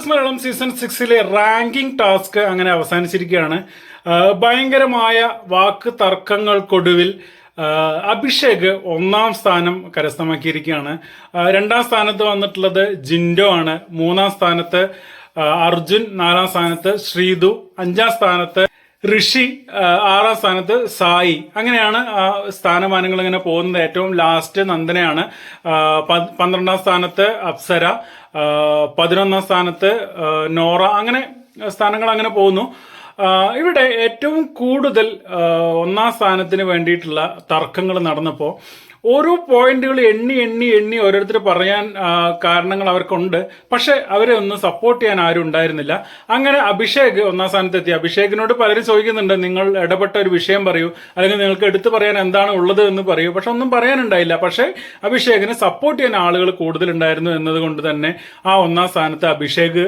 Malayalam season 6 ranking task അങ്ങനെ അവസാനിച്ചിരിക്കുകയാണ്. ഭയങ്കരമായ വാക്ക് തർക്കങ്ങൾക്കൊടുവിൽ അഭിഷേക് ഒന്നാം സ്ഥാനം കരസ്ഥമാക്കിയിരിക്കുകയാണ്. രണ്ടാം സ്ഥാനത്ത് വന്നിട്ടുള്ളത് ജിൻഡോ ആണ്. മൂന്നാം സ്ഥാനത്ത് അർജുൻ, നാലാം സ്ഥാനത്ത് ശ്രീതു, അഞ്ചാം സ്ഥാനത്ത് ഋഷി, ആറാം സ്ഥാനത്ത് സായി. അങ്ങനെയാണ് സ്ഥാനമാനങ്ങൾ ഇങ്ങനെ പോകുന്നത്. ഏറ്റവും ലാസ്റ്റ് നന്ദനയാണ്. 12ാം സ്ഥാനത്ത് അപ്സര, 11ാം സ്ഥാനത്ത് നോറ. അങ്ങനെ സ്ഥാനങ്ങൾ അങ്ങനെ പോകുന്നു. ഇവിടെ ഏറ്റവും കൂടുതൽ ഒന്നാം സ്ഥാനത്തിന് വേണ്ടിയിട്ടുള്ള തർക്കങ്ങൾ നടന്നപ്പോൾ ഓരോ പോയിന്റുകൾ എണ്ണി എണ്ണി എണ്ണി ഓരോരുത്തർ പറയാൻ കാരണങ്ങൾ അവർക്കുണ്ട്. പക്ഷെ അവരെ ഒന്ന് സപ്പോർട്ട് ചെയ്യാൻ ആരും ഉണ്ടായിരുന്നില്ല. അങ്ങനെ അഭിഷേക് ഒന്നാം സ്ഥാനത്തെത്തി. അഭിഷേകിനോട് പലരും ചോദിക്കുന്നുണ്ട്, നിങ്ങൾ ഇടപെട്ട ഒരു വിഷയം പറയൂ, അല്ലെങ്കിൽ നിങ്ങൾക്ക് എടുത്തു പറയാൻ എന്താണ് ഉള്ളത് എന്ന് പറയൂ. പക്ഷെ ഒന്നും പറയാനുണ്ടായില്ല. പക്ഷെ അഭിഷേകിനെ സപ്പോർട്ട് ചെയ്യാൻ ആളുകൾ കൂടുതലുണ്ടായിരുന്നു എന്നതുകൊണ്ട് തന്നെ ആ ഒന്നാം സ്ഥാനത്ത് അഭിഷേക്